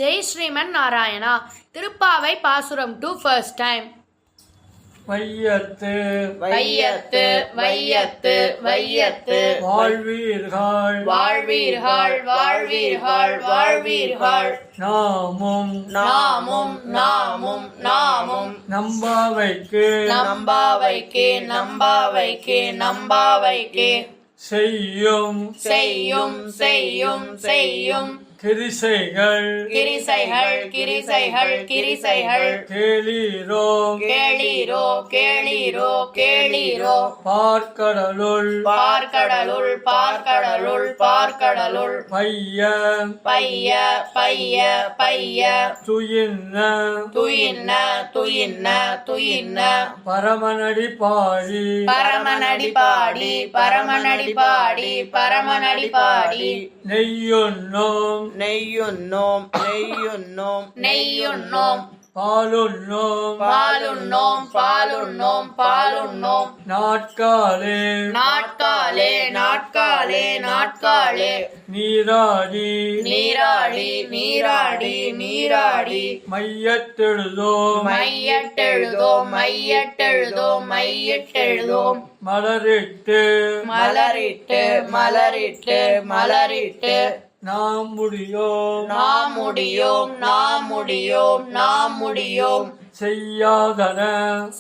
ஜெய் ஸ்ரீமன் நாராயணா. திருப்பாவை பாசுரம் 2 first time. வையத்து வையத்து வையத்து வையத்து வாழ்வீர்கள் வாழ்வீர்கள் வாழ்வீர்கள் வாழ்வீர்கள் நாமும் நாமும் நாமும் நாமும் நம்பாவைக்கு நம்பாவைக்கு நம்பாவைக்கு நம்பாவைக்கு செய்யும் செய்யும் செய்யும் செய்யும் கிரிசைகள் கிரிசைகள் கிரிசைகள் கிரிசைகள் கேளீரோ கேளீரோ கேளீரோ கேளீரோ பார்க்கடலுள் பார்க்கடலுள் பார்க்கடலுள் பார்க்கடலுள் பைய பைய பைய பைய துயின்ன துயின்ன துயின்ன துயின்ன பரமனடி பாடி பரமனடி பாடி பரமனடி பாடி பரமனடி பாடி நெய்யுண்ணோம் நெய்யுண்ணோம் நெய்யுண்ணோம் நெய்யுண்ணோம் பாலுண்ணோம் பாலுண்ணோம் பாலுண்ணோம் பாலுண்ணோம் நாட்காலே நாட்காலே நாட்காலே நாட்காலே நீராடி நீராடி நீராடி நீராடி மையத்தெழுதோம் மையட்டெழுதோம் மையட்டெழுதோம் மையிட்டெழுதோம் மலரிட்டு மலரிட்டு மலரிட்டு மலரிட்டு நாம் முடியோம் நாம் முடியோம் நாம் முடியோம் நாம் முடியோம் செய்யாதன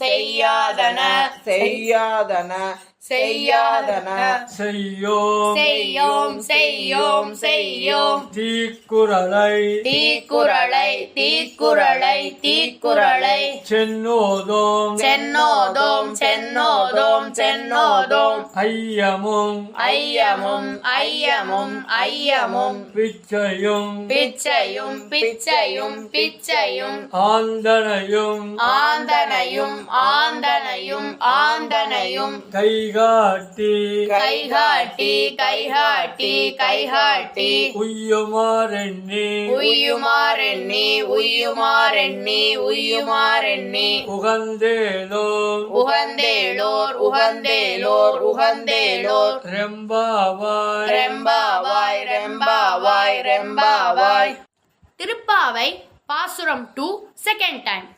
செய்யாதன செய்யாதன செய்யாதன செய்யோம் செய்யோம் செய்யோம் செய்யோம் தீக்குறளை தீக்குறளை தீக்குறளை தீக்குறளை சென்னோதோம் சென்னோதோம் சென்னோதோம் சென்னோதோம் ஐயமும் ஐயமும் ஐயமும் ஐயமும் பிச்சையும் பிச்சையும் பிச்சையும் பிச்சையும் ஆந்தனையும் ஆந்தனையும் ஆந்தனையும் ஆந்தனையும் கைகாட்டி கைகாட்டி கைகாட்டி கைகாட்டி உய்யுமாறெண்ணி உய்யுமாறெண்ணி உய்யுமாறெண்ணி உய்யுமாறெண்ணி உகந்தேலோம் உகந்தேளோர் உகந்தேளோர் உகந்தேளோர் ரெம்பாவாய் ரெம்பாவாய் ரெம்பாவாய் ரெம்பாவாய். திருப்பாவை பாசுரம் 2 second time.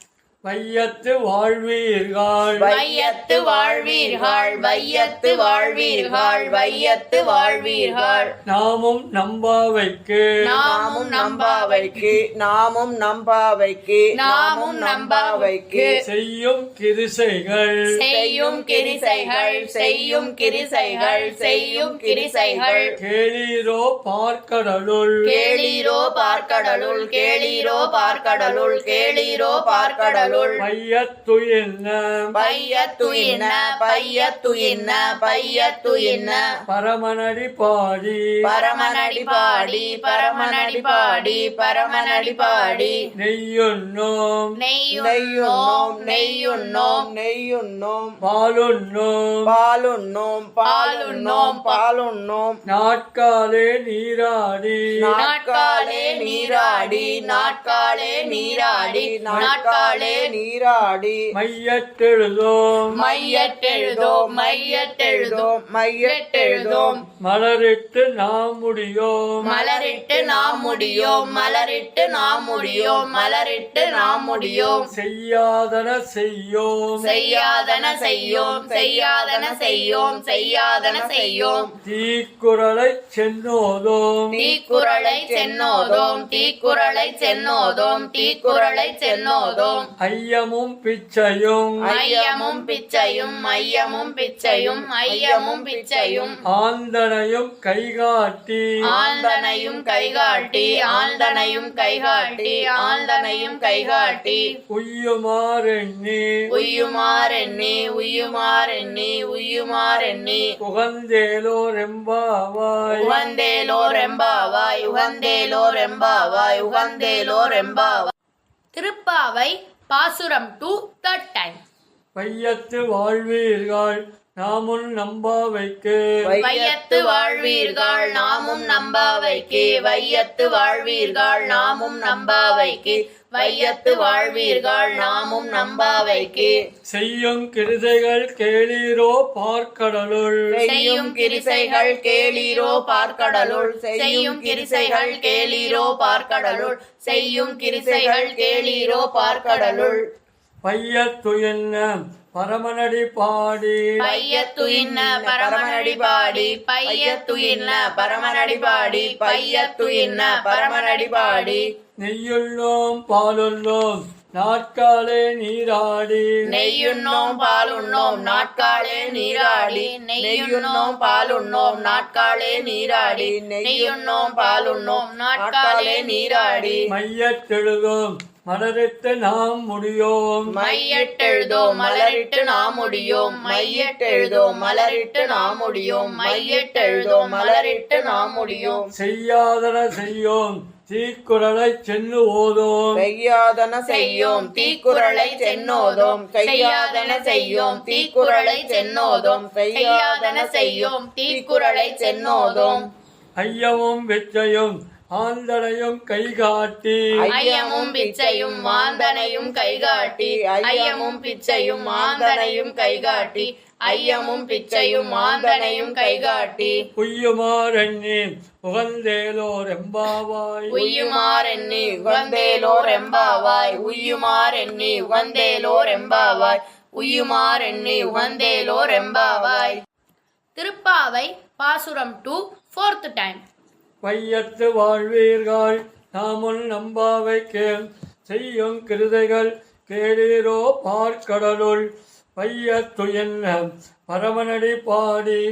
வையத்து வாழ்வீர்கள் வையத்து வாழ்வீர்கள் வையத்து வாழ்வீர்கள் வையத்து வாழ்வீர்கள் நாமும் நம்பாவைக்கு நாமும் நம்பாவைக்கு நாமும் நம்பாவைக்கு நாமும் நம்பாவைக்கு செய்யும் கிரிசைகள் செய்யும் கிரிசைகள் செய்யும் கிரிசைகள் செய்யும் கிரிசைகள் கேளீரோ பார்க்கடலுள் கேளீரோ பார்க்கடலுள் கேளீரோ பார்க்கடலுள் கேளீரோ பார்க்கடலுள் பையத்துயின்ன பையத்துயின்ன பையத்துயின்ன பையத்துயின்ன பரமனடி பாடி பரமனடி பாடி பரமனடி பாடி பரமனடி பாடி நெய்யுண்ணோம் நெய்யுண்ணோம் நெய்யுண்ணோம் நெய்யுண்ணோம் பாலுண்ணோம் பாலுண்ணோம் பாலுண்ணோம் பாலுண்ணோம் நாட்காலே நீராடி நாட்காலே நீராடி நாட்காலே நீராடி நாட்காலே நீராடி மையத்தெழுதோம் மையட்டெழுதோம் மையட்டெழுதோம் மையட்டெழுதோம் மலரிட்டு நாம் முடியோம் மலரிட்டு நாம் முடியோம் மலரிட்டு நாம் முடியோம் மலரிட்டு நாம் முடியோம் செய்யாதன செய்யோம் செய்யாதன செய்யோம் செய்யாதன செய்யோம் செய்யாதன செய்யோம் தீக்குறளை சென்னோதோம் தீக்குறளை சென்னோதோம் தீக்குறளை சென்னோதோம் தீக்குறளை சென்னோதோம் ஐயமும் பிச்சையும் ஐயமும் பிச்சையும் ஐயமும் பிச்சையும் ஐயமும் பிச்சையும் ஆந்தனையும் கைகாட்டி ஆழ்ந்தனையும் கைகாட்டி ஆழ்ந்தனையும் கைகாட்டி ஆழ்ந்தனையும் கைகாட்டி உய்யுமாறெண்ணி உய்யுமாறெண்ணி உய்யுமாறெண்ணி உய்யுமாறெண்ணி உகந்தேலோ ரெம்பாவாய் உகந்தேலோ ரெம்பாவாய் உகந்தேலோ ரெம்பாவாய் உகந்தேலோ ரெம்பாவாய். திருப்பாவை பாசுரம் 2 third time. வையத்து வாழ்வீர்கள் நாமும் நம்பாவைக்கு வையத்து வாழ்வீர்கள் நாமும் நம்பாவைக்கு வையத்து வாழ்வீர்கள் நாமும் நம்பாவைக்கு வையத்து வாழ்வீர்கள் நாமும் நம்பாவைக்கு செய்யும் கிருதைகள் கேளீரோ பார்க்கடலுள் செய்யும் கிரிசைகள் கேளீரோ பார்க்கடலுள் செய்யும் கிரிசைகள் கேளீரோ பார்க்கடலுள் செய்யும் கிரிசைகள் கேளீரோ பார்க்கடலுள் பையத்து என்ன பரமனடி பாடி பையத்துயின்ன பரமனடி பாடி பையத்துயின்ன பரமனடி பாடி பையத்துயின்ன பரமனடி பாடி நெய்யுள்ளோம் பாலுள்ளோம் நாட்காலே நீராடி நெய்யுண்ணோம் பாலுண்ணோம் நாட்காலே நீராடி நெய்யுண்ணோம் பாலுண்ணோம் நாட்காலே நீராடி நெய்யுண்ணோம் பாலுண்ணோம் நாட்காலே நீராடி மையத்தெழுதோம் மலரிட்டு நாம் முடியோம் மையட்டெழுதோம் மலரிட்டு நாம் முடியோம் மையட்டெழுதோம் மலரிட்டு நாம் முடியோம் மையட்டெழுதோம் மலரிட்டு நாம் முடியோம் செய்யாதன செய்யோம் தீக்குறளை சென்னு ஓதோம் செய்யாதன செய்யோம் தீக்குறளை சென்னோதோம் செய்யாதன செய்யோம் தீக்குறளை சென்னோதோம் செய்யாதன செய்யோம் தீக்குறளை சென்னோதோம் ஐயமும் வெச்சையும் ஆந்தனையும் கைகாட்டி ஐயமும் பிச்சையும் மாந்தனையும் கைகாட்டி ஐயமும் பிச்சையும் மாந்தனையும் கைகாட்டி ஐயமும் பிச்சையும் மாந்தனையும் கைகாட்டி உய்யுமாறெண்ணி உகந்தேலோர் எம்பாவாய் உய்யுமாறெண்ணி உகந்தேலோர் எம்பாவாய் உய்யுமாறெண்ணி உகந்தேலோர் எம்பாவாய் உய்யுமாறெண்ணி உகந்தேலோர் எம்பாவாய். திருப்பாவை பாசுரம் 2 4th time. வையத்து வாழ்வீர்கள் நாமும் நம்பாவைக்கு செய்யும் கிருதைகள் கேளீரோ பார்க்கடலுள் வையத்து என்ன பரமனடி பாடி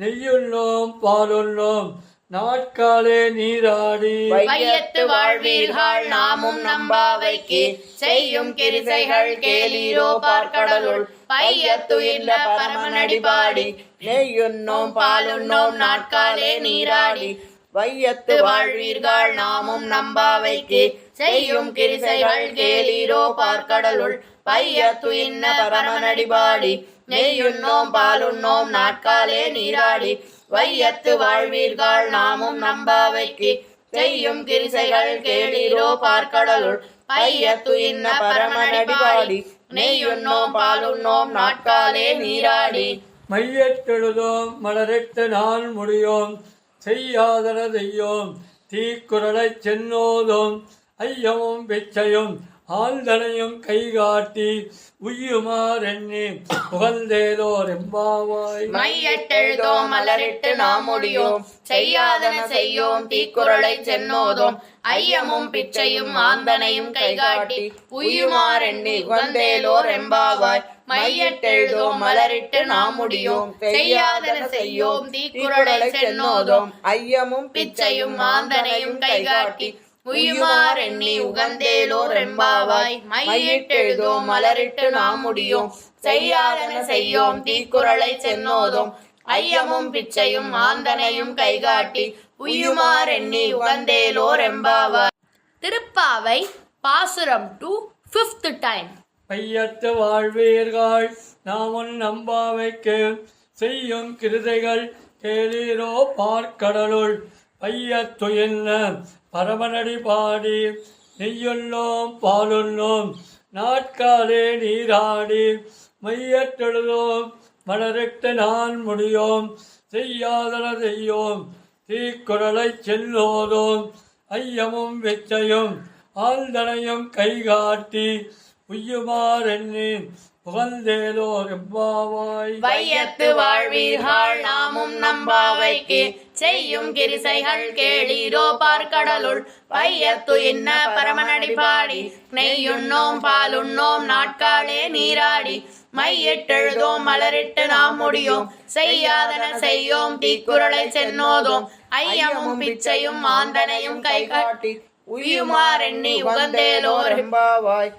நெய்யுள்ளோம் பாலுள்ளோம் நாட்காலே நீராடி வையத்து வாழ்வீர்கள் நாமும் நம்பாவைக்கு செய்யும் கிரிசைகள் கேளீரோ பார்க்கடலுள் பையத்து இல்ல பரமனடி பாடி நெய்யுண்ணோம் பாலுண்ணோம் நாட்காலே நீராடி வையத்து வாழ்வீர்கள் நாமும் நம்பாவைக்கு செய்யும் கிரிசைகள் கேளீரோ பார்க்கடலுள் பையத்து இன்ன பரமனடி பாடி நெய்யுண்ணோம் பாலுண்ணோம் நாட்காலே நீராடி வையத்து வாழ்வீர்கள் நாமும் நம்பாவைக்கு செய்யும் கிரிசைகள் கேளீரோ பார்க்கடலுள் பையத்து இன்ன பரமனடி பாடி நெய்யுண்ணோம் பாலுண்ணோம் நாட்காலே நீராடி மையத்தெழுதோம் மலரிட்டு நான் முடியோம் செய்யாதன செய்யோம் தீக்குறளை சென்னோதும் ஐயமும் பிச்சையும் ஆழ்தனையும் கைகாட்டி உய்யுமாறெண்ணி உகந்தேலோர் எம்பாவாய். மையட்டெழுதோம் மலரிட்டு நாம் முடியோம் செய்யாதன செய்யோம் தீக்குறளை சென்னோதோம் ஐயமும் பிச்சையும் ஆந்தனையும் கைகாட்டி உய்யுமாறெண்ணி உகந்தேலோர் எம்பாவாய். மையட்டெழுதோம் மலரிட்டு நாம் முடியோம் செய்யாதன செய்யோம் தீக்குறளை சென்னோதோம் ஐயமும் பிச்சையும் ஆந்தனையும் கைகாட்டி உய்யுமாறெண்ணி உகந்தேலோர் எம்பாவாய். மையிட்டெழுதோம் மலரிட்டு நாம் முடியோம் செய்யாதன செய்யோம் தீக்குறளை சென்னோதோம் ஐயமும் பிச்சையும் ஆந்தனையும் கைகாட்டி உய்யுமாறெண்ணி உகந்தேலோர் எம்பாவாய். திருப்பாவை பாசுரம் 2 5th time. பையத்து வாழ்வீர்கள் நாமும் நம்பாவைக்கு செய்யும் கிருதைகள் கேளீரோ பார்க்கடலுள் பையத்து என்ன பரமனடி பாடி நெய்யுள்ளோம் பாலுள்ளோம் நாட்காலே நீராடி மையத்தெழுதோம் மலரிட்டு நான் முடியோம் செய்யாதன செய்யோம் தீக்குறளை செல்லோதோம் ஐயமும் வெச்சையும் ஆழ்தனையும் கைகாட்டி உய்யுமாறெண்ணி புகழ்ந்தேலோர் எம்பாவாய். வையத்து வாழ்வீர்கள் நாமும் நம்பாவைக்கு செய்யும் கிரிசைகள் கேளீரோ பார்க்கடலுள் பையத்து இன்ன பரமனடி பாடி நெய்யுண்ணோம் பாலுண்ணோம் நாட்காலே நீராடி மையிட்டெழுதோம் மலரிட்டு நாம் முடியோம் செய்யாதன செய்யோம் தீக்குறளை சென்னோதோம் ஐயமும் பிச்சையும் ஆந்தனையும் கைகாட்டி உய்யுமாறெண்ணி உகந்தேலோர் எம்பாவாய்.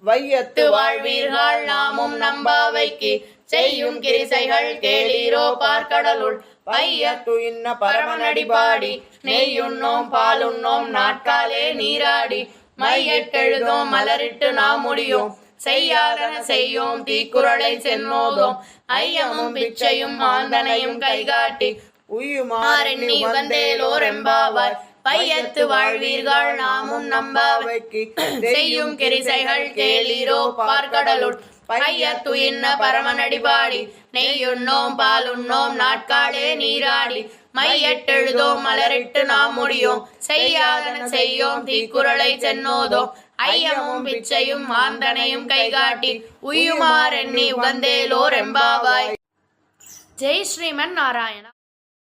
வையத்து வாழ்வீர்கள் நாமும் நம்பாவைக்கு செய்யும் கிரிசைகள் கேளீரோ பார்க்கடலுள் பையத்து இன்ன பரமனடி பாடி நெய்யுண்ணோம் பாலுண்ணோம் நாட்காலே நீராடி மையட்டெழுதோம் மலரிட்டு நாம் முடியோம் செய்யாதன செய்யோம் தீக்குறளை சென்னோதோம் ஐயமும் பிச்சையும் மாந்தனையும் கைகாட்டி உயுமாறெண்ணி உகந்தேலோர் எம்பாவாய் பையத்து வாழ்வீர்கள் நாமும் நம்பாவைக்கு செய்யும் கிரிசைகள் கேளீரோ பார்க்கடலுள் பையத்து இன்ன பரமனடிபாடி நெய்யுண்ணோம் பாலுண்ணோம் நாட்காலே நீராடி மையெட்டெழுதோம் மலரிட்டு நாம் முடியோம் செய்யாதன செய்யோம் தீக்குறளை சென்னோதோம் ஐயமும் பிச்சையும் மாந்தனையும் கைகாட்டி உயுமாறெண்ணி உகந்தேலோர் எம்பாவாய். ஜெய் ஸ்ரீமன் நாராயணா.